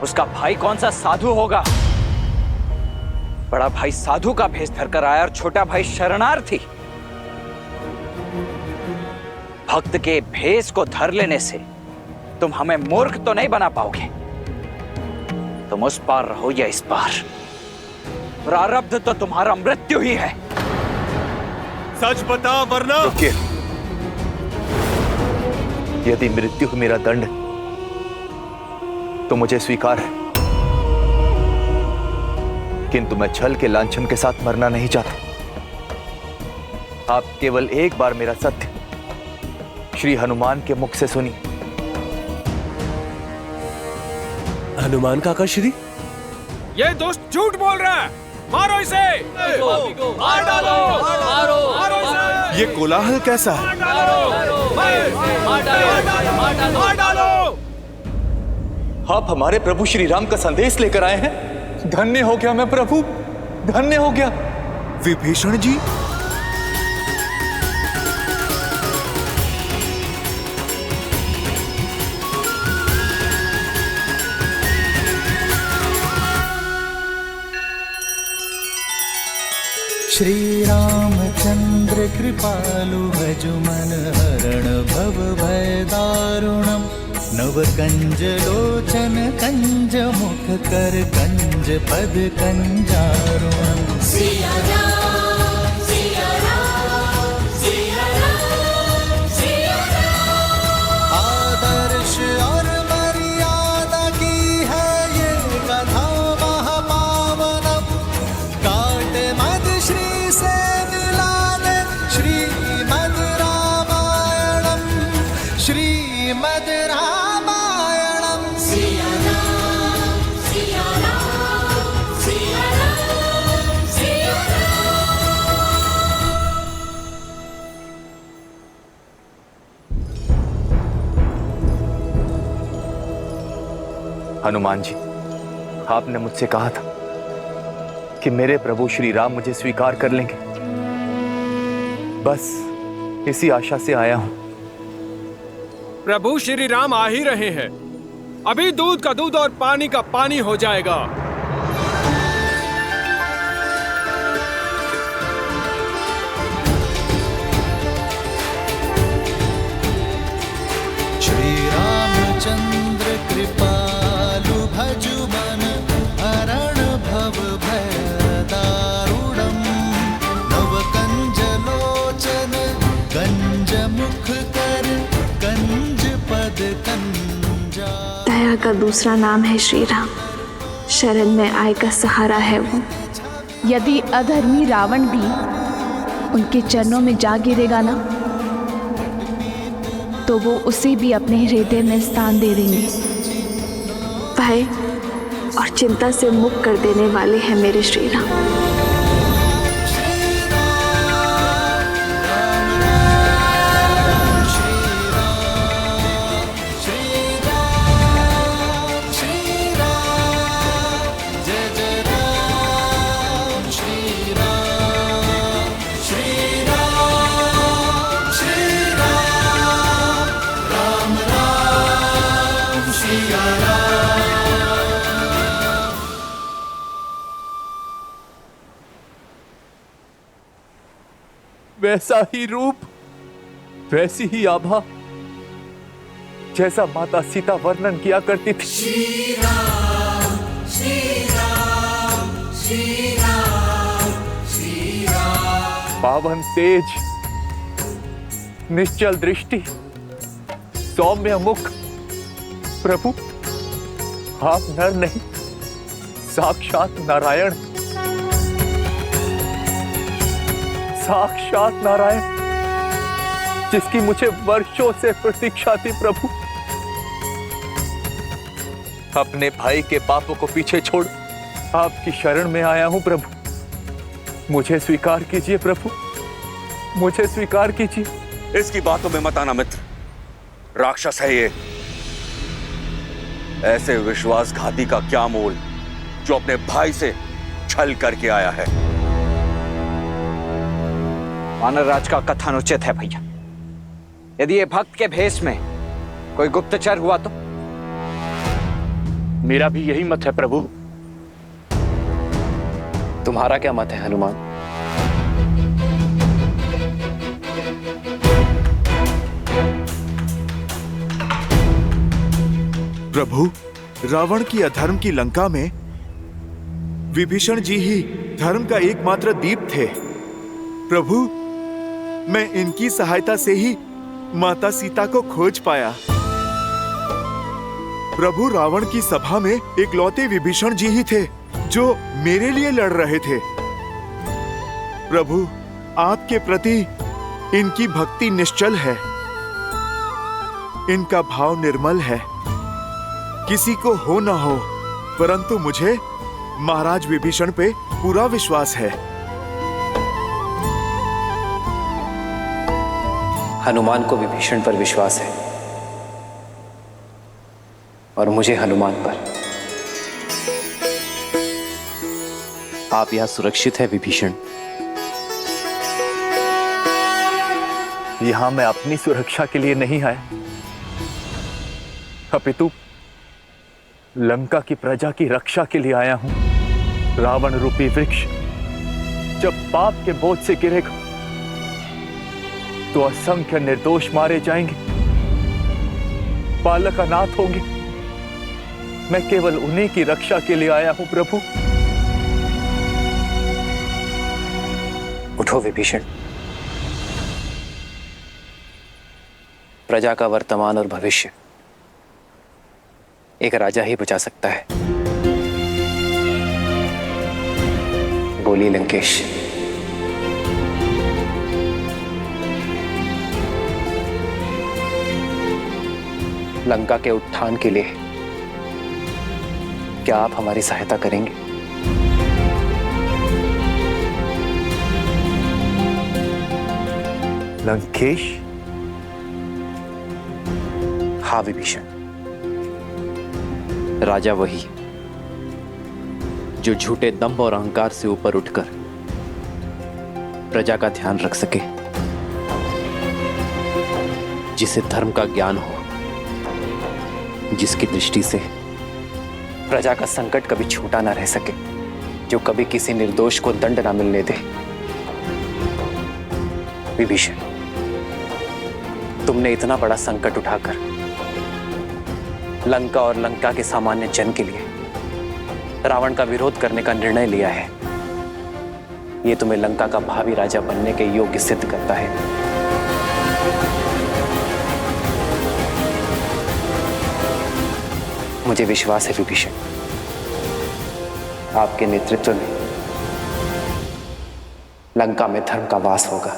उसका भाई कौन सा साधु होगा? बड़ा भाई साधु का भेष धरकर आया और छोटा भाई शरणार्थी। भक्त के भेष को धर लेने से तुम हमें मूर्ख तो नहीं बना पाओगे। तुम उस पार रहो या इस पार, प्रारब्ध तो तुम्हारा मृत्यु ही है। सच बता वरना। रुकिए, यदि मृत्यु मेरा दंड तो मुझे स्वीकार है, किंतु मैं छल के लांछन के साथ मरना नहीं चाहता। आप केवल एक बार मेरा सत्य श्री हनुमान के मुख से सुनिए। हनुमान काका श्री, ये दोस्त झूठ बोल रहा है, मारो इसे। मार डालो, मारो इसे। ये कोलाहल कैसा है? मार डालो। आप हमारे प्रभु श्री राम का संदेश लेकर आए हैं। धन्य हो गया मैं प्रभु, धन्य हो गया। विभीषण जी, श्री रामचंद्र कृपालु भज मन हरण भव भय दारुणम। नव कंज लोचन कंज मुख कर कंज पद कंजारुणम। सिया राम, सिया राम, सिया राम, सिया राम। आदर्श और मर्यादा की है ये कथा महापावनम। काट मद श्री से मिलाने श्रीमद् रामायणम, श्रीमद् रामायणम। सिया राम, सिया राम, सिया राम, सिया राम। हनुमान जी, आपने मुझसे कहा था कि मेरे प्रभु श्री राम मुझे स्वीकार कर लेंगे। बस इसी आशा से आया हूं। प्रभु श्री राम आ ही रहे हैं। अभी दूध का दूध और पानी का पानी हो जाएगा। श्री रामचंद्र कृपालु भजु मन हरण भव भय दारुणम। नव कंज लोचन कंज मुख कर कंज पद कंजा। दया का दूसरा नाम है श्री राम। शरण में आय का सहारा है वो। यदि अधर्मी रावण भी उनके चरणों में जा गिरेगा ना, तो वो उसे भी अपने हृदय में स्थान दे देंगे। भय और चिंता से मुक्त कर देने वाले हैं मेरे श्री राम। वैसा ही रूप, वैसी ही आभा जैसा माता सीता वर्णन किया करती थी। श्री राम, श्री राम, श्री राम, श्री राम। पावन तेज, निश्चल दृष्टि, सौम्य मुख। प्रभु, आप नर नहीं, साक्षात नारायण, साक्षात नारायण, जिसकी मुझे वर्षों से प्रतीक्षा थी। प्रभु, अपने भाई के पापों को पीछे छोड़ आपकी शरण में आया हूं। प्रभु, मुझे स्वीकार कीजिए। प्रभु, मुझे स्वीकार कीजिए। इसकी बातों में मत आना मित्र, राक्षस है ये। ऐसे विश्वासघाती का क्या मोल जो अपने भाई से छल करके आया है। वानर राज का कथन उचित है भैया। यदि ये भक्त के भेष में कोई गुप्तचर हुआ तो मेरा भी यही मत है प्रभु। तुम्हारा क्या मत है हनुमान? प्रभु, रावण की अधर्म की लंका में विभीषण जी ही धर्म का एकमात्र दीप थे। प्रभु, मैं इनकी सहायता से ही माता सीता को खोज पाया। प्रभु, रावण की सभा में इकलौते विभीषण जी ही थे जो मेरे लिए लड़ रहे थे। प्रभु, आपके प्रति इनकी भक्ति निश्चल है, इनका भाव निर्मल है। किसी को हो न हो, परंतु मुझे महाराज विभीषण पे पूरा विश्वास है। हनुमान को विभीषण पर विश्वास है और मुझे हनुमान पर। आप यहां सुरक्षित है विभीषण। यहां मैं अपनी सुरक्षा के लिए नहीं आया, अपितु लंका की प्रजा की रक्षा के लिए आया हूं। रावण रूपी वृक्ष जब पाप के बोझ से गिरेगा तो असंख्य निर्दोष मारे जाएंगे, बालक अनाथ होंगे। मैं केवल उन्हीं की रक्षा के लिए आया हूं प्रभु। उठो विभीषण। प्रजा का वर्तमान और भविष्य एक राजा ही बचा सकता है। बोली लंकेश। लंका के उत्थान के लिए क्या आप हमारी सहायता करेंगे? लंकेश? हाँ विभीषण, राजा वही जो झूठे दंभ और अहंकार से ऊपर उठकर प्रजा का ध्यान रख सके, जिसे धर्म का ज्ञान हो, जिसकी दृष्टि से प्रजा का संकट कभी छूटा ना रह सके, जो कभी किसी निर्दोष को दंड ना मिलने दे। विभीषण, तुमने इतना बड़ा संकट उठाकर लंका और लंका के सामान्य जन के लिए रावण का विरोध करने का निर्णय लिया है। यह तुम्हें लंका का भावी राजा बनने के योग्य सिद्ध करता है। मुझे विश्वास है विभीषण, आपके नेतृत्व में लंका में धर्म का वास होगा।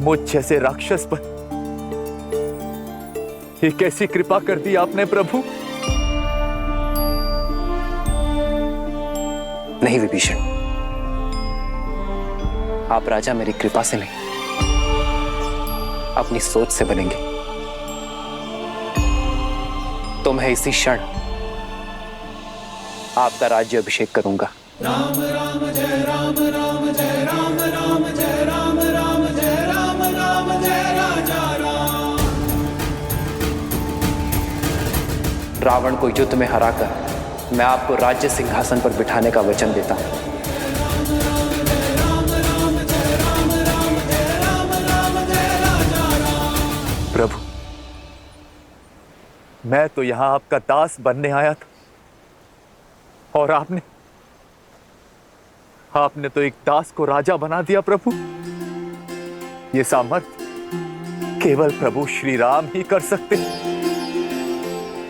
मुझ जैसे राक्षस पर ये कैसी कृपा कर दी आपने प्रभु? नहीं विभीषण, आप राजा मेरी कृपा से नहीं, अपनी सोच से बनेंगे। तो मैं इसी क्षण आपका राज्य अभिषेक करूंगा। राम राम जय राम, राम जय राम, राम जय राम, राम जय राम, राम जय राजा राम। रावण को युद्ध में हराकर मैं आपको राज्य सिंहासन पर बिठाने का वचन देता हूं। प्रभु, मैं तो यहां आपका दास बनने आया था और आपने तो एक दास को राजा बना दिया प्रभु। ये सामर्थ्य केवल प्रभु श्री राम ही कर सकते,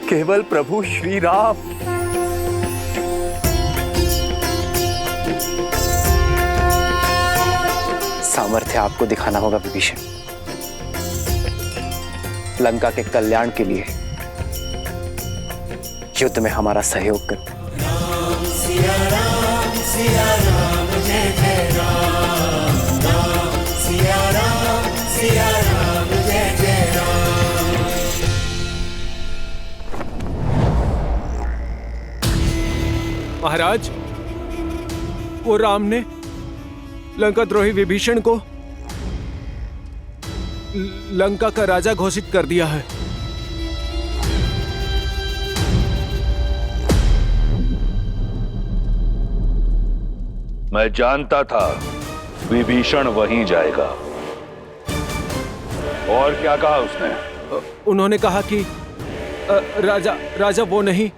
केवल प्रभु श्री राम। सामर्थ्य आपको दिखाना होगा विभीषण। लंका के कल्याण के लिए युद्ध में हमारा सहयोग कर। राम सिया राम, सिया राम जय जय राम, राम सिया राम, सिया राम जय जय राम। महाराज, वो राम ने लंका द्रोही विभीषण को लंका का राजा घोषित कर दिया है। मैं जानता था विभीषण वहीं जाएगा। और क्या कहा उसने? उन्होंने कहा कि राजा वो नहीं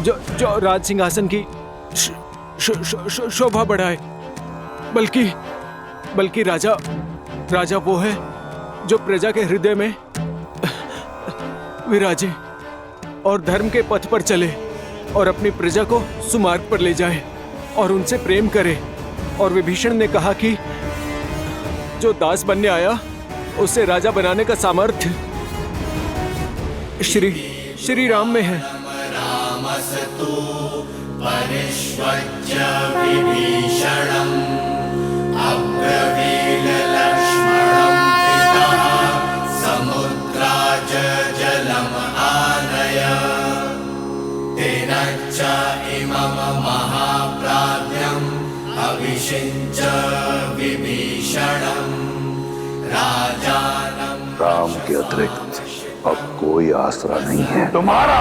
जो राज सिंहासन की शोभा बढ़ाए, बल्कि राजा वो है जो प्रजा के हृदय में विराजे और धर्म के पथ पर चले और अपनी प्रजा को सुमार्ग पर ले जाए और उनसे प्रेम करे। और विभीषण ने कहा कि जो दास बनने आया उसे राजा बनाने का सामर्थ्य श्री राम में है। रामस्तु परिष्वज्य विभीषणम् अब्रवील लक्ष्मणं पितः समुद्राज जलम् आनय तेन च इमं महाप्राज्ञम् अभिषिञ्च विभीषणम् राजानं। राम के अतिरिक्त अब कोई आसरा नहीं है तुम्हारा।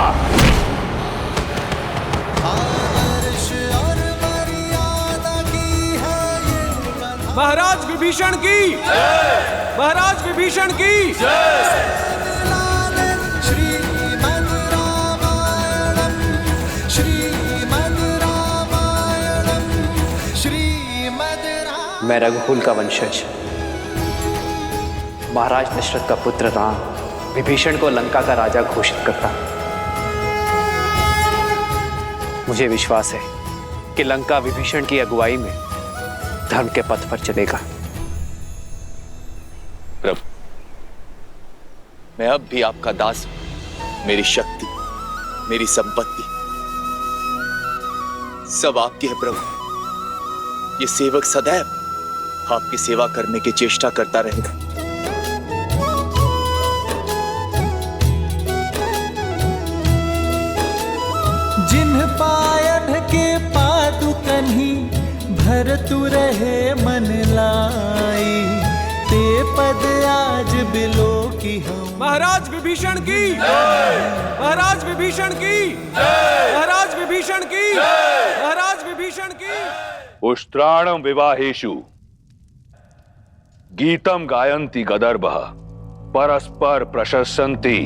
महाराज विभीषण की, महाराज विभीषण की। श्रीमद् रामायणम् श्रीमद् रामायणम् श्रीमद् रामायणम्। मैं रघुकुल का वंशज महाराज दशरथ का पुत्र राम विभीषण को लंका का राजा घोषित करता। मुझे विश्वास है कि लंका विभीषण की अगुवाई में धर्म के पथ पर चलेगा। प्रभु, मैं अब भी आपका दास हूं। मेरी शक्ति, मेरी संपत्ति सब आपकी है प्रभु। ये सेवक सदैव आपकी सेवा करने की चेष्टा करता रहेगा। जिन्ह पायन के पादुकन्ही भरतु रहे मन लाई ते पद आज बिलो की हम। महाराज विभीषण की, महाराज विभीषण की, महाराज विभीषण की, महाराज विभीषण की। उष्ट्राणं विवाहेषु गीतम गायन्ति गदर्भः परस्पर प्रशस्यन्ति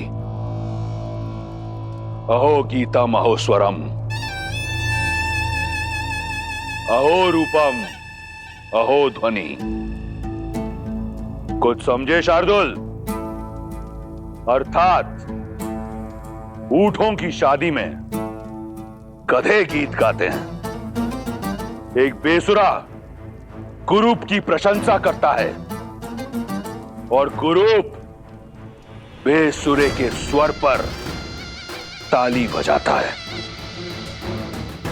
अहो गीतम अहो स्वरम अहो रूपम अहो ध्वनि। कुछ समझे शार्दुल? अर्थात ऊंटों की शादी में गधे गीत गाते हैं। एक बेसुरा कुरूप की प्रशंसा करता है और कुरूप बेसुरे के स्वर पर ताली बजाता है।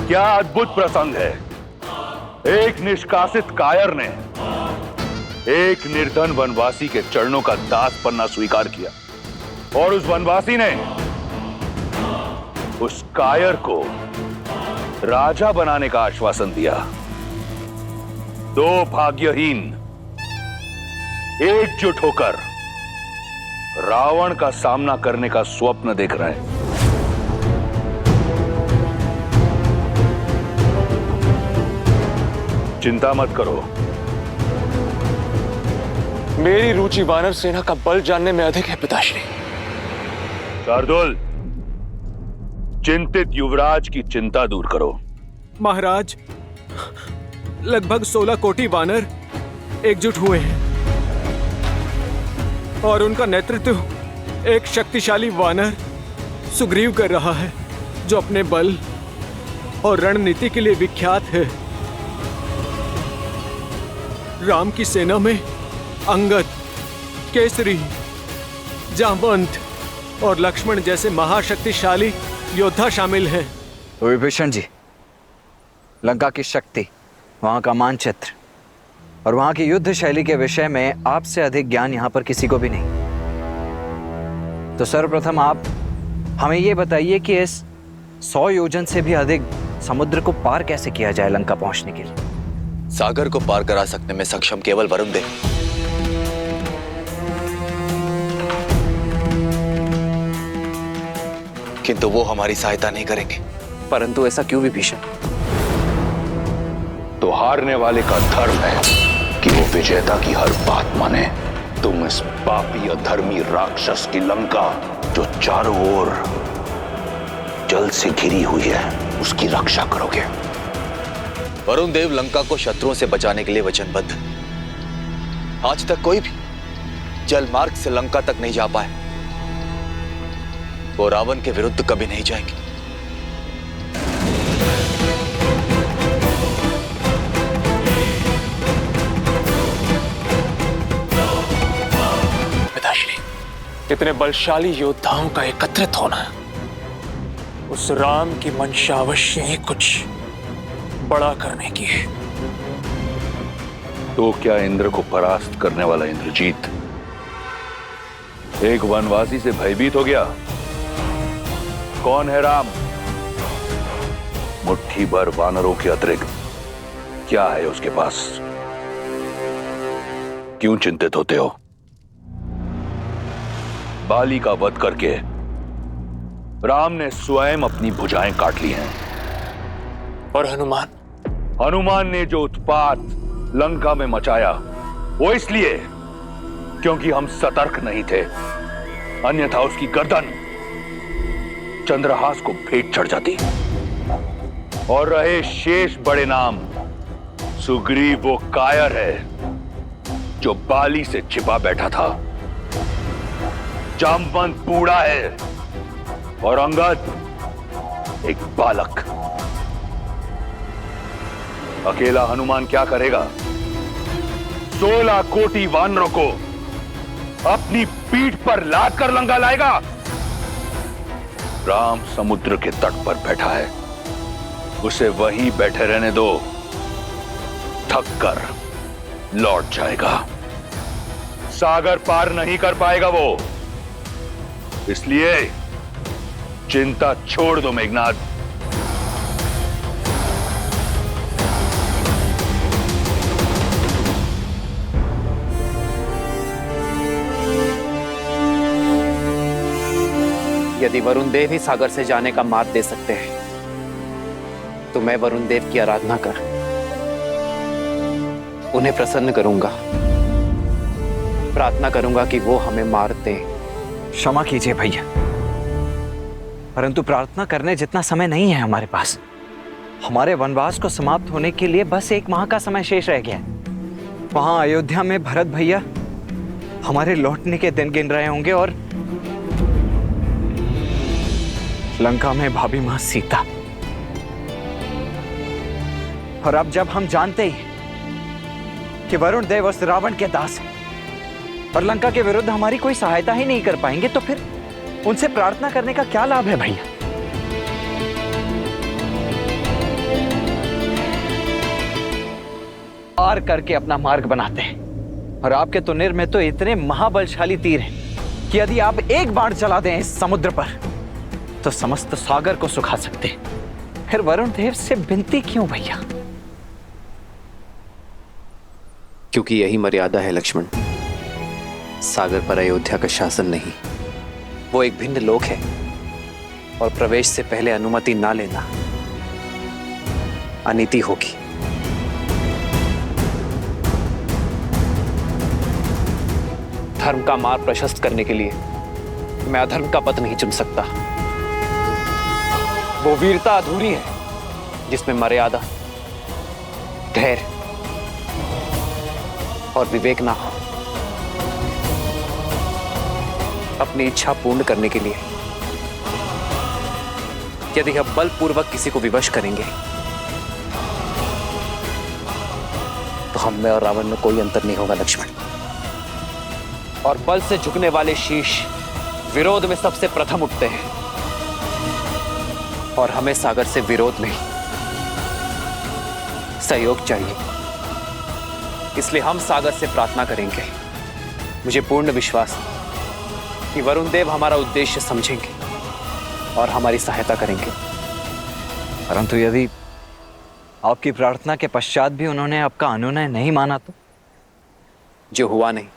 क्या अद्भुत प्रसंग है। एक निष्कासित कायर ने एक निर्धन वनवासी के चरणों का दास बनना स्वीकार किया और उस वनवासी ने उस कायर को राजा बनाने का आश्वासन दिया। दो भाग्यहीन एकजुट होकर रावण का सामना करने का स्वप्न देख रहे हैं। चिंता मत करो। मेरी रुचि वानर सेना का बल जानने में अधिक है पिताश्री। शार्दुल, चिंतित युवराज की चिंता दूर करो। महाराज, लगभग 16 कोटि वानर एकजुट हुए हैं और उनका नेतृत्व एक शक्तिशाली वानर सुग्रीव कर रहा है, जो अपने बल और रणनीति के लिए विख्यात है। राम की सेना में अंगद, केसरी, जामवंत और लक्ष्मण जैसे महाशक्तिशाली योद्धा शामिल हैं। विभीषण जी, लंका की शक्ति, वहां का मानचित्र और वहां की युद्ध शैली के विषय में आपसे अधिक ज्ञान यहां पर किसी को भी नहीं। तो सर्वप्रथम आप हमें यह बताइए कि इस 100 योजन से भी अधिक समुद्र को पार कैसे किया जाए लंका पहुंचने के लिए? सागर को पार करा सकने में सक्षम केवल वरुण देव। किंतु वो हमारी सहायता नहीं करेंगे। परंतु ऐसा क्यों विभीषण? तो हारने वाले का धर्म है कि वो विजेता की हर बात माने। तुम इस पापी अधर्मी राक्षस की लंका, जो चारों ओर जल से घिरी हुई है, उसकी रक्षा करोगे। वरुण देव लंका को शत्रुओं से बचाने के लिए वचनबद्ध। आज तक कोई भी जल मार्ग से लंका तक नहीं जा पाए, वो रावण के विरुद्ध कभी नहीं जाएंगे। पिताश्री, इतने बलशाली योद्धाओं का एकत्रित होना उस राम की मंशा अवश्य ही कुछ बड़ा करने की है। तो क्या इंद्र को परास्त करने वाला इंद्रजीत एक वनवासी से भयभीत हो गया? कौन है राम? मुट्ठी भर वानरों के अतिरिक्त क्या है उसके पास? क्यों चिंतित होते हो? बाली का वध करके राम ने स्वयं अपनी भुजाएं काट ली हैं। और हनुमान ने जो उत्पात लंका में मचाया, वो इसलिए क्योंकि हम सतर्क नहीं थे, अन्यथा उसकी गर्दन चंद्रहास को भेंट चढ़ जाती। और रहे शेष बड़े नाम, सुग्रीव वो कायर है जो बाली से छिपा बैठा था, जामवंत बूढ़ा है और अंगद एक बालक। अकेला हनुमान क्या करेगा? 16 कोटि वानरों को अपनी पीठ पर लाद कर लंका लाएगा। राम समुद्र के तट पर बैठा है, उसे वहीं बैठे रहने दो, थक कर लौट जाएगा। सागर पार नहीं कर पाएगा वो, इसलिए चिंता छोड़ दो मेघनाद। यदि वरुण देव ही सागर से जाने का मार्ग दे सकते हैं, तो मैं वरुण देव की आराधना कर उन्हें प्रसन्न करूंगा, प्रार्थना करूंगा कि वो हमें मार दें। क्षमा कीजिए भैया, परंतु प्रार्थना करने जितना समय नहीं है हमारे पास। हमारे वनवास को समाप्त होने के लिए बस 1 माह का समय शेष रह गया है। वहां अयोध्या में भरत भैया हमारे लौटने के दिन गिन रहे होंगे और लंका में भाभी मां सीता। और अब जब हम जानते ही कि वरुण देव उस रावण के दास हैं और लंका के विरुद्ध हमारी कोई सहायता ही नहीं कर पाएंगे, तो फिर उनसे प्रार्थना करने का क्या लाभ है भैया? पार करके अपना मार्ग बनाते हैं, और आपके तुनिर में तो इतने महाबलशाली तीर हैं कि यदि आप एक बाण चला दें इस समुद्र पर तो समस्त सागर को सुखा सकते हैं। फिर वरुण देव से विनती क्यों भैया? क्योंकि यही मर्यादा है लक्ष्मण। सागर पर अयोध्या का शासन नहीं, वो एक भिन्न लोक है, और प्रवेश से पहले अनुमति ना लेना अनीति होगी। धर्म का मार्ग प्रशस्त करने के लिए मैं अधर्म का पथ नहीं चुन सकता। वो वीरता अधूरी है जिसमें मर्यादा, धैर्य और विवेक ना हो। अपनी इच्छा पूर्ण करने के लिए यदि हम बलपूर्वक किसी को विवश करेंगे तो हम में और रावण में कोई अंतर नहीं होगा लक्ष्मण। और बल से झुकने वाले शीश विरोध में सबसे प्रथम उठते हैं, और हमें सागर से विरोध नहीं सहयोग चाहिए। इसलिए हम सागर से प्रार्थना करेंगे। मुझे पूर्ण विश्वास है कि वरुण देव हमारा उद्देश्य समझेंगे और हमारी सहायता करेंगे। परंतु यदि आपकी प्रार्थना के पश्चात भी उन्होंने आपका अनुनय नहीं माना तो? जो हुआ नहीं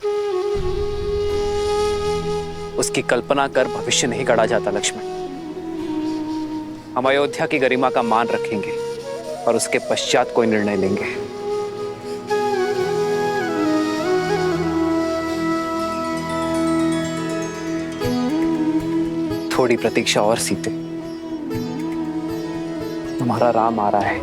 उसकी कल्पना कर भविष्य नहीं गढ़ा जाता लक्ष्मण। हम अयोध्या की गरिमा का मान रखेंगे और उसके पश्चात कोई निर्णय लेंगे। थोड़ी प्रतीक्षा और सीते, तुम्हारा राम आ रहा है।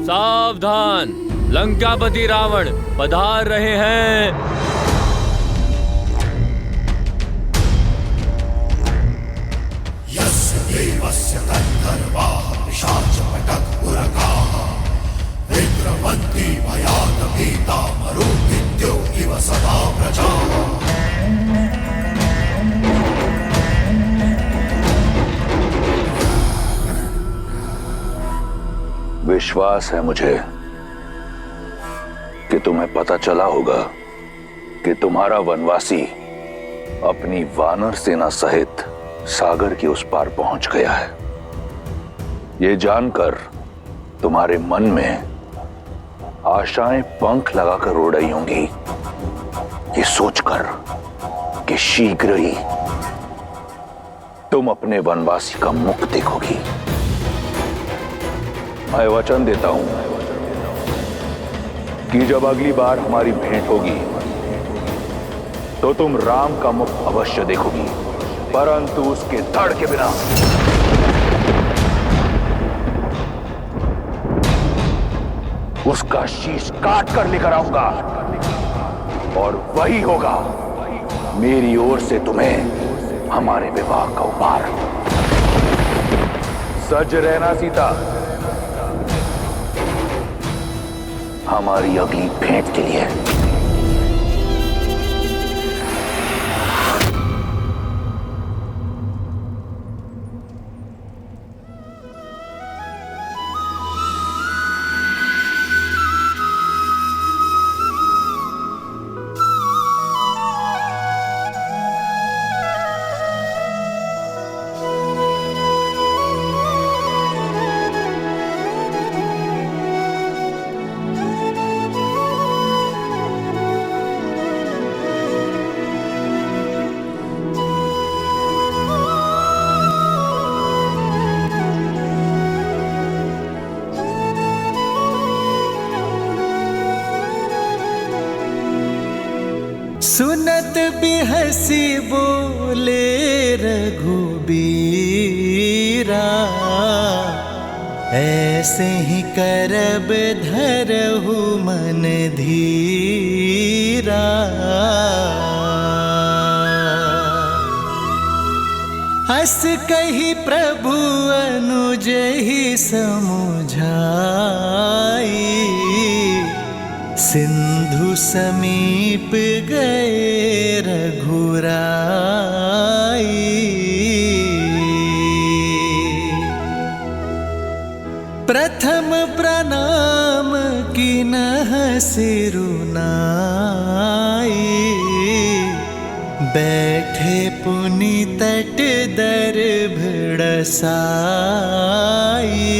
सावधान, लंकापति रावण पधार रहे हैं। यस्य देवस्य तद्धर्वाः पिशाचपटकुरकाः विक्रमन्ति भयात् भीता मरुद्विद्यो इव सदा प्रजाः। विश्वास है मुझे कि तुम्हें पता चला होगा कि तुम्हारा वनवासी अपनी वानर सेना सहित सागर के उस पार पहुंच गया है। ये जानकर तुम्हारे मन में आशाएं पंख लगाकर उड़ रही होंगी, ये सोचकर कि शीघ्र ही तुम अपने वनवासी का मुख देखोगी। मैं वचन देता हूं कि जब अगली बार हमारी भेंट होगी तो तुम राम का मुख अवश्य देखोगी, परंतु उसके धड़ के बिना। उसका शीश काट कर लेकर आऊंगा और वही होगा मेरी ओर से तुम्हें हमारे विवाह का उपहार। सज रहना सीता, हमारी अगली भेंट के लिए। सुनत बिहसी बोले रघुबीरा, ऐसे ही करब धरहु मन धीरा। हस कही प्रभु अनुज ही समुझाई, सिंधु समीप गए रघुराई। प्रथम प्रणाम किन्ह सिरुनाई, बैठे पुनि तट दर्भ साई।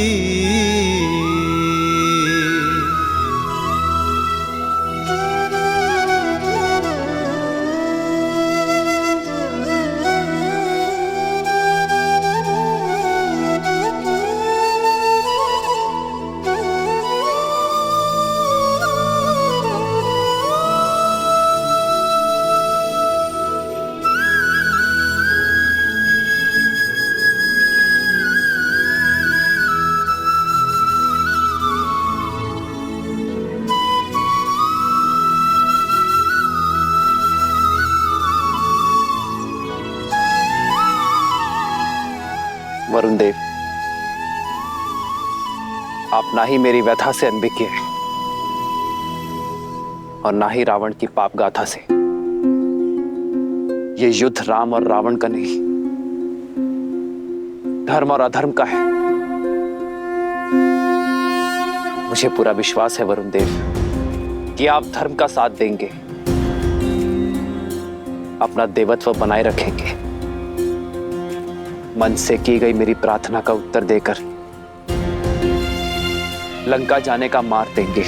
वरुण देव, आप ना ही मेरी व्यथा से अनभिज्ञ हैं और ना ही रावण की पाप गाथा से। ये युद्ध राम और रावण का नहीं, धर्म और अधर्म का है। मुझे पूरा विश्वास है वरुण देव कि आप धर्म का साथ देंगे अपना देवत्व बनाए रखेंगे, मन से की गई मेरी प्रार्थना का उत्तर देकर लंका जाने का मार्ग देंगे।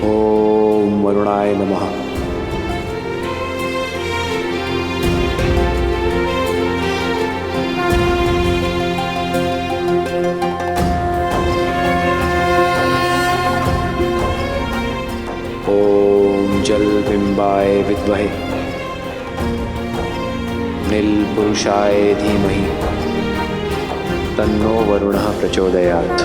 ओम वरुणाय नमः। ओम जल बिंबाय विद्महे नील पुरुषाय धीमहि तन्नो वरुणः प्रचोदयात्।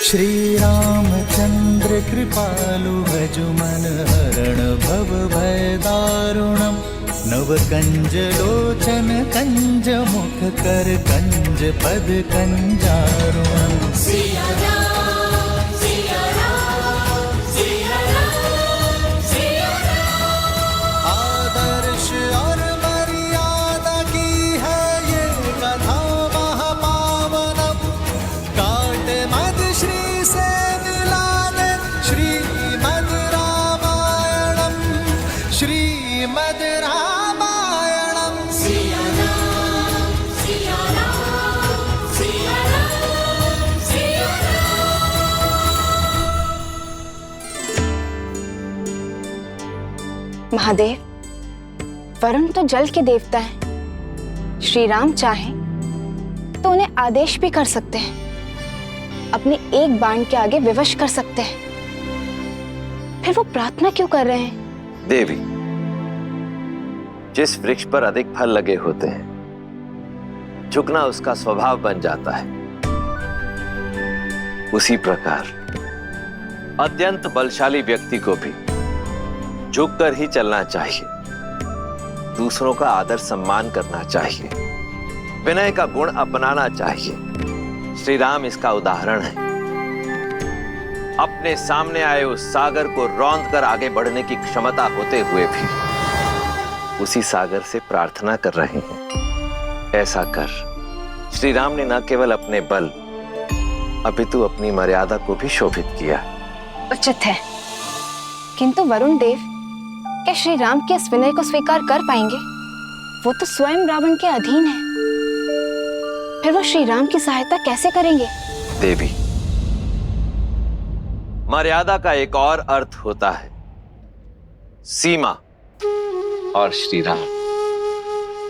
श्री रामचंद्र कृपालु भजु मन हरण भव भय दारुणम नव कंज लोचन कंज मुख कर कंज पद कंजारुणम। सिया राम सिया राम सिया राम सिया राम। आदर्श और मर्यादा की है ये कथा महापावनम काट मद श्री से मिलाने श्रीमद् रामायणम श्रीमद् रामायणम। सिया राम सिया राम सिया राम सिया राम। महादेव, वरुण तो जल के देवता हैं। श्री राम चाहें तो उन्हें आदेश भी कर सकते हैं, अपने एक बाण के आगे विवश कर सकते हैं। फिर वो प्रार्थना क्यों कर रहे हैं? देवी, जिस वृक्ष पर अधिक फल लगे होते हैं झुकना उसका स्वभाव बन जाता है। उसी प्रकार अत्यंत बलशाली व्यक्ति को भी झुककर ही चलना चाहिए, दूसरों का आदर सम्मान करना चाहिए, विनय का गुण अपनाना चाहिए। श्री राम इसका उदाहरण है। अपने सामने आए उस सागर को रौंद कर आगे बढ़ने की क्षमता होते हुए भी उसी सागर से प्रार्थना कर रहे हैं। ऐसा कर श्री राम ने न केवल अपने बल अपितु अपनी मर्यादा को भी शोभित किया। उचित है, किंतु वरुण देव क्या श्री राम के इस विनय को स्वीकार कर पाएंगे? वो तो स्वयं रावण के अधीन है, फिर वो श्री राम की सहायता कैसे करेंगे? देवी, मर्यादा का एक और अर्थ होता है सीमा, और श्री राम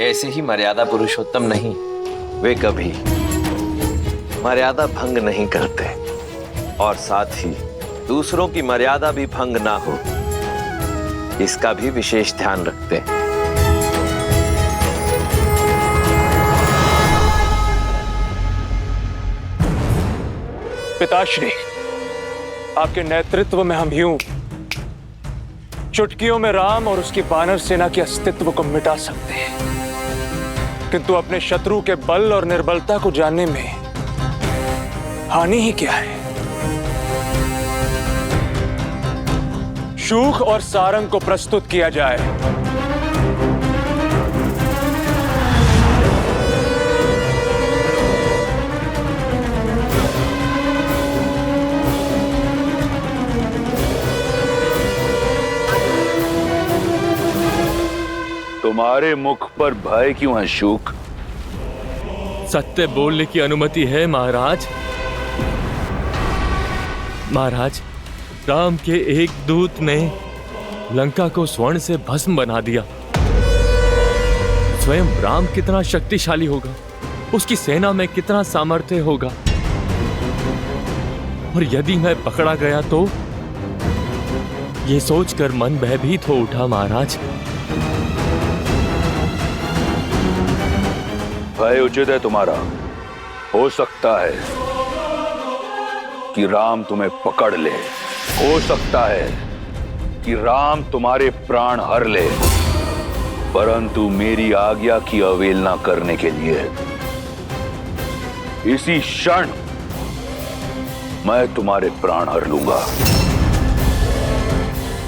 ऐसे ही मर्यादा पुरुषोत्तम नहीं, वे कभी मर्यादा भंग नहीं करते और साथ ही दूसरों की मर्यादा भी भंग ना हो इसका भी विशेष ध्यान रखते हैं। पिताश्री, आपके नेतृत्व में हम यूं चुटकियों में राम और उसकी वानर सेना के अस्तित्व को मिटा सकते हैं, किंतु अपने शत्रु के बल और निर्बलता को जानने में हानि ही क्या है? शूख और सारंग को प्रस्तुत किया जाए। तुम्हारे मुख पर भय क्यों है शूक? सत्य बोलने की अनुमति है महाराज। महाराज, राम के एक दूत ने लंका को स्वर्ण से भस्म बना दिया। स्वयं राम कितना शक्तिशाली होगा, उसकी सेना में कितना सामर्थ्य होगा, और यदि मैं पकड़ा गया तो ये सोचकर मन भयभीत हो उठा महाराज। भय उचित है तुम्हारा। हो सकता है कि राम तुम्हें पकड़ ले, हो सकता है कि राम तुम्हारे प्राण हर ले, परंतु मेरी आज्ञा की अवहेलना करने के लिए इसी क्षण मैं तुम्हारे प्राण हर लूंगा।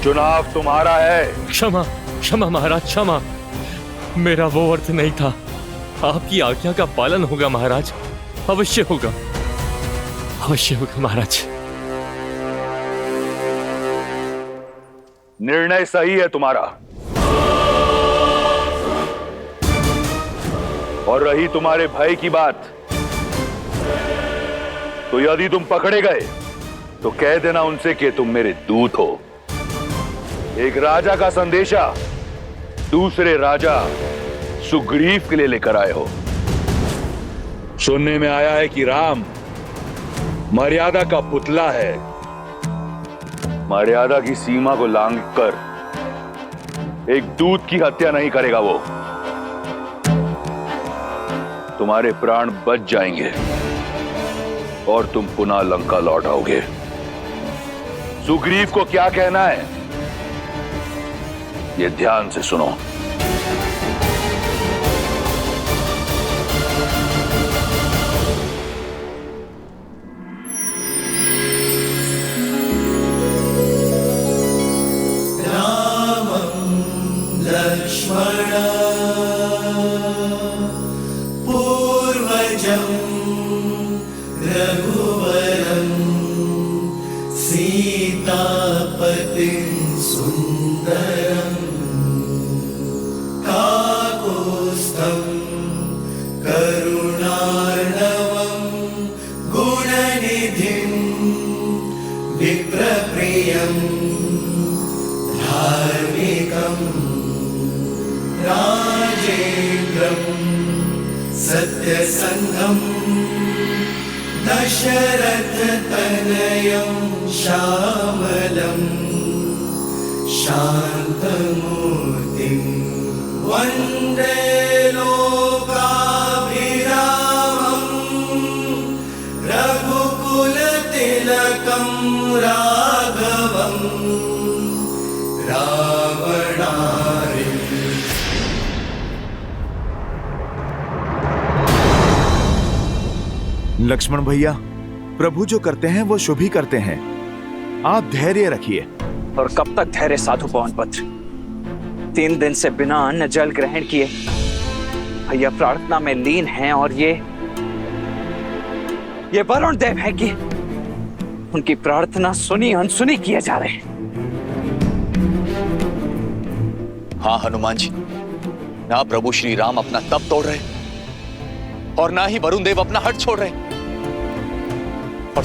चुनाव तुम्हारा है। क्षमा क्षमा महाराज, क्षमा। मेरा वो अर्थ नहीं था। आपकी आज्ञा का पालन होगा महाराज, अवश्य होगा, अवश्य होगा महाराज। निर्णय सही है तुम्हारा। और रही तुम्हारे भय की बात, तो यदि तुम पकड़े गए तो कह देना उनसे कि तुम मेरे दूत हो। एक राजा का संदेशा दूसरे राजा सुग्रीव के लिए लेकर आए हो। सुनने में आया है कि राम मर्यादा का पुतला है। मर्यादा की सीमा को लांघकर एक दूत की हत्या नहीं करेगा वो। तुम्हारे प्राण बच जाएंगे और तुम पुनः लंका लौट आओगे। सुग्रीव को क्या कहना है, ये ध्यान से सुनो। लक्ष्मणा पूर्वजं रघुवरं सीतापतिं सुन्दरं काकुत्स्थं करुणार्णवं गुणनिधिं विप्रप्रियं धार्मिकम् राजेन्द्रं सत्यसन्धं दशरथतनयं श्यामलं शान्तमूर्तिं वन्दे लोकाभिरामं रघुकुलतिलकं राघवं रावणारि। लक्ष्मण भैया, प्रभु जो करते हैं वो शुभ ही करते हैं। आप धैर्य रखिए। और कब तक धैर्य साधु पवनपुत्र? 3 दिन से बिना अन्न जल ग्रहण किए भैया प्रार्थना में लीन हैं, और ये वरुण देव है कि उनकी प्रार्थना सुनी अनसुनी किए जा रहे हैं। हाँ हनुमान जी, ना प्रभु श्री राम अपना तप तोड़ रहे और ना ही वरुण देव अपना हट छोड़ रहे, और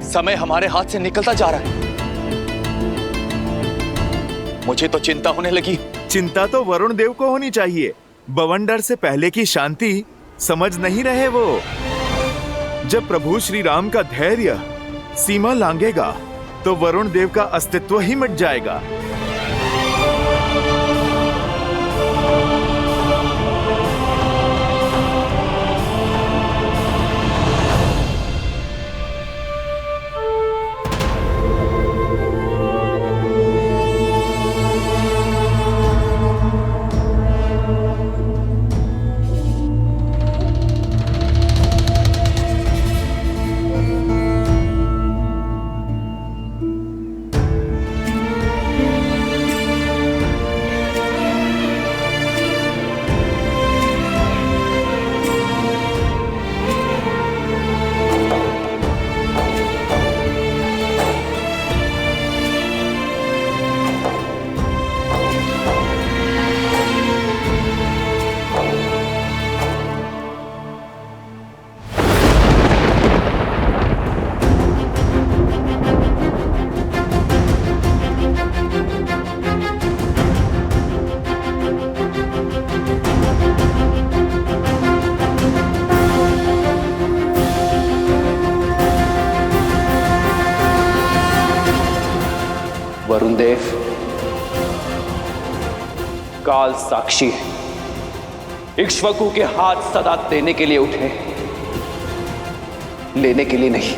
समय हमारे हाथ से निकलता जा रहा है। मुझे तो चिंता होने लगी। चिंता तो वरुण देव को होनी चाहिए। बवंडर से पहले की शांति समझ नहीं रहे वो। जब प्रभु श्री राम का धैर्य सीमा लांघेगा तो वरुण देव का अस्तित्व ही मिट जाएगा। वरुण देव काल साक्षी है, इक्ष्वाकु के हाथ सदा देने के लिए उठे, लेने के लिए नहीं।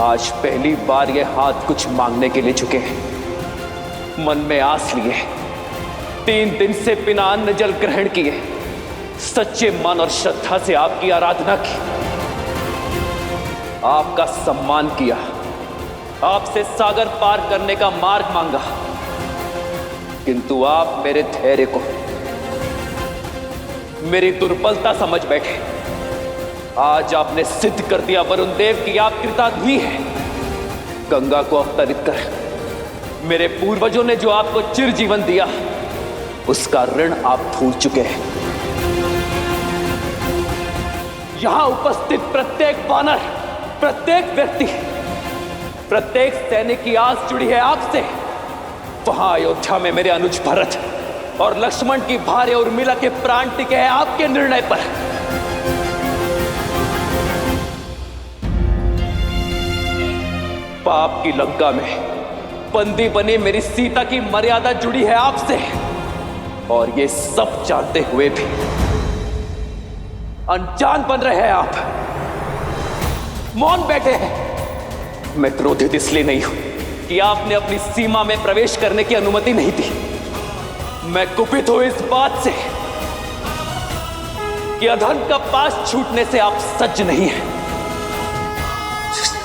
आज पहली बार ये हाथ कुछ मांगने के लिए झुके हैं। मन में आस लिए, 3 दिन से बिना अन्न जल ग्रहण किए, सच्चे मन और श्रद्धा से आपकी आराधना की, आपका सम्मान किया, आपसे सागर पार करने का मार्ग मांगा, किंतु आप मेरे धैर्य को मेरी दुर्बलता समझ बैठे। आज आपने सिद्ध कर दिया वरुण देव कि आप कृतार्थी हैं। गंगा को अवतरित कर मेरे पूर्वजों ने जो आपको चिर जीवन दिया, उसका ऋण आप भूल चुके हैं। यहां उपस्थित प्रत्येक वानर, प्रत्येक व्यक्ति, प्रत्येक सैनिक की आस जुड़ी है आपसे। वहां अयोध्या में मेरे अनुज भरत और लक्ष्मण की भार्य उर्मिला के प्राण टिके हैं आपके निर्णय पर। पाप की लंका में बंदी बनी मेरी सीता की मर्यादा जुड़ी है आपसे, और ये सब जानते हुए भी अनजान बन रहे हैं आप, मौन बैठे हैं। मैं क्रोधित इसलिए नहीं हूं कि आपने अपनी सीमा में प्रवेश करने की अनुमति नहीं दी। मैं कुपित हूं इस बात से कि अधर्म का पास छूटने से आप सज्ज नहीं हैं।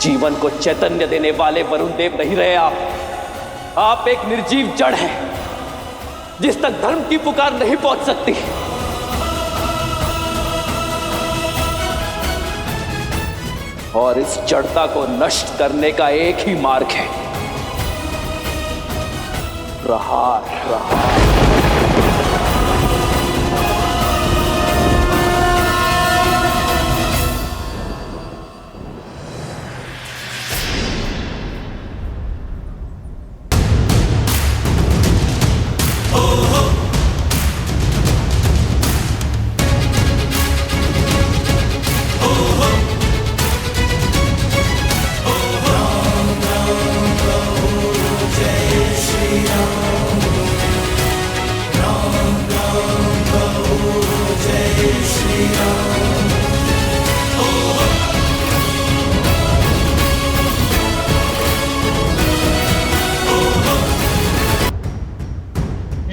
जीवन को चैतन्य देने वाले वरुण देव नहीं रहे आप एक निर्जीव जड़ हैं, जिस तक धर्म की पुकार नहीं पहुंच सकती। और इस जड़ता को नष्ट करने का एक ही मार्ग है, प्रहार।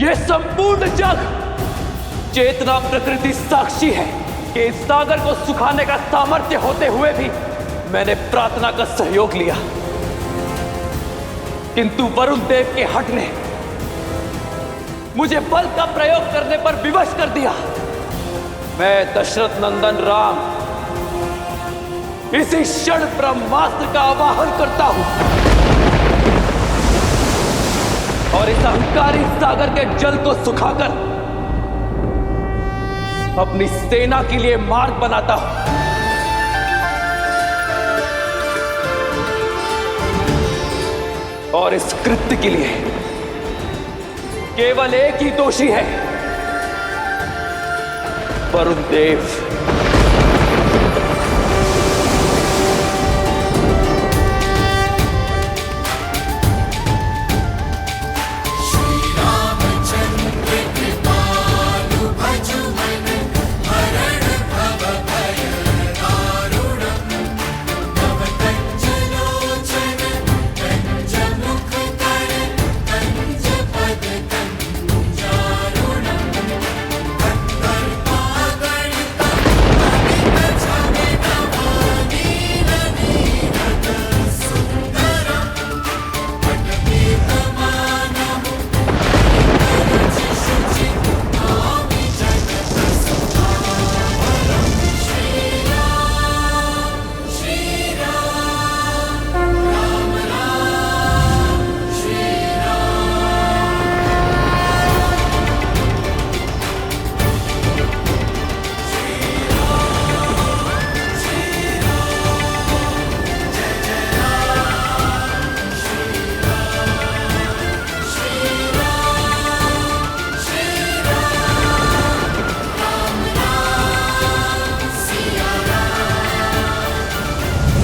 ये संपूर्ण जग चेतना प्रकृति साक्षी है कि इस सागर को सुखाने का सामर्थ्य होते हुए भी मैंने प्रार्थना का सहयोग लिया, किंतु वरुण देव के हट ने मुझे बल का प्रयोग करने पर विवश कर दिया। मैं दशरथ नंदन राम इसी क्षण ब्रह्मास्त्र का आवाहन करता हूं और इस अहंकारी सागर के जल को सुखाकर अपनी सेना के लिए मार्ग बनाता हूं। और इस कृत्य के लिए केवल एक ही दोषी है, वरुण देव।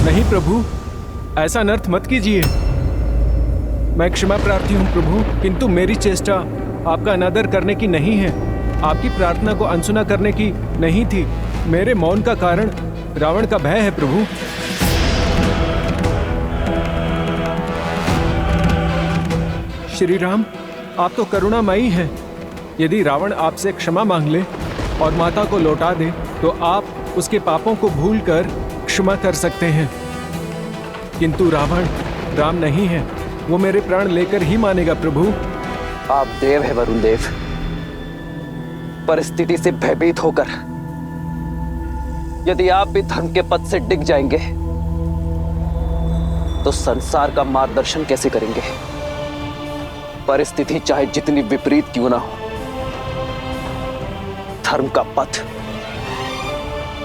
नहीं प्रभु, ऐसा अनर्थ मत कीजिए। मैं क्षमा प्रार्थी हूँ प्रभु, किंतु मेरी चेष्टा आपका अनादर करने की नहीं है, आपकी प्रार्थना को अनसुना करने की नहीं थी। मेरे मौन का कारण रावण का भय है प्रभु। श्री राम, आप तो करुणामयी हैं। यदि रावण आपसे क्षमा मांग ले और माता को लौटा दे तो आप उसके पापों को भूलकर क्षमा कर सकते हैं, किंतु रावण राम नहीं है, वो मेरे प्राण लेकर ही मानेगा प्रभु। आप देव है वरुण देव। परिस्थिति से भयभीत होकर यदि आप भी धर्म के पथ से डिग जाएंगे तो संसार का मार्गदर्शन कैसे करेंगे? परिस्थिति चाहे जितनी विपरीत क्यों ना हो, धर्म का पथ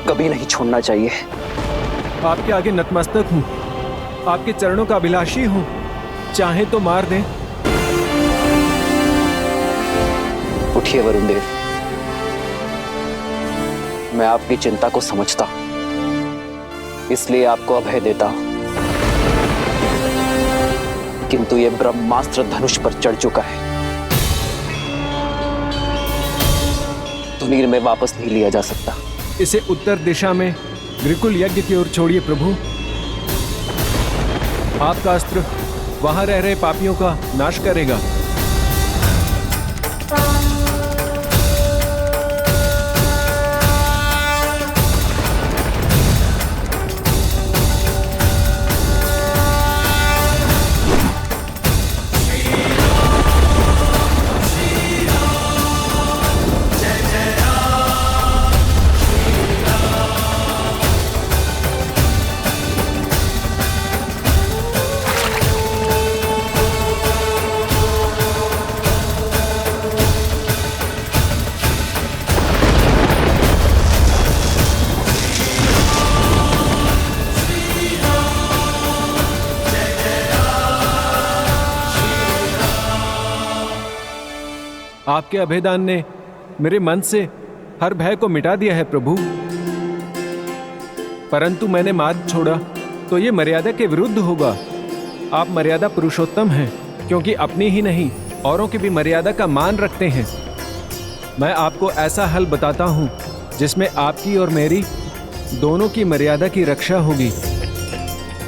कभी नहीं छोड़ना चाहिए। आपके आगे नतमस्तक हूं, आपके चरणों का अभिलाषी हूं, चाहे तो मार दें। उठिए वरुण देव, मैं आपकी चिंता को समझता हूं, इसलिए आपको अभय देता हूं। किंतु यह ब्रह्मास्त्र धनुष पर चढ़ चुका है, तुनीर में वापस नहीं लिया जा सकता। इसे उत्तर दिशा में ग्रिकुल यज्ञ की ओर छोड़िए प्रभु। आपका अस्त्र वहां रह रहे पापियों का नाश करेगा। आपके अभेदान ने मेरे मन से हर भय को मिटा दिया है प्रभु। परंतु मैंने मार्ग छोड़ा तो ये मर्यादा के विरुद्ध होगा। आप मर्यादा पुरुषोत्तम हैं, क्योंकि अपनी ही नहीं औरों की भी मर्यादा का मान रखते हैं। मैं आपको ऐसा हल बताता हूं जिसमें आपकी और मेरी दोनों की मर्यादा की रक्षा होगी।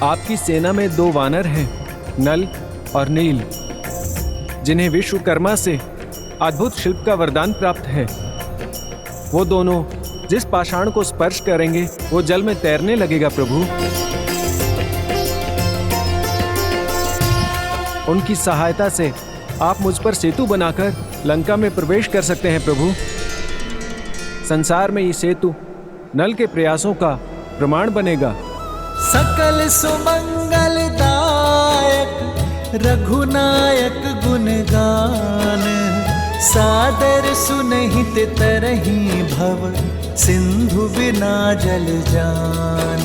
आपकी सेना में 2 वानर हैं, नल और नील, जिन्हें विश्वकर्मा से अद्भुत शिल्प का वरदान प्राप्त है। वो दोनों जिस पाषाण को स्पर्श करेंगे वो जल में तैरने लगेगा प्रभु। उनकी सहायता से आप मुझ पर सेतु बनाकर लंका में प्रवेश कर सकते हैं प्रभु। संसार में ये सेतु नल के प्रयासों का प्रमाण बनेगा। सकल सुमंगलदायक रघुनायक गुणगान, सादर सुनहित तरही भव सिंधु बिना जल जान।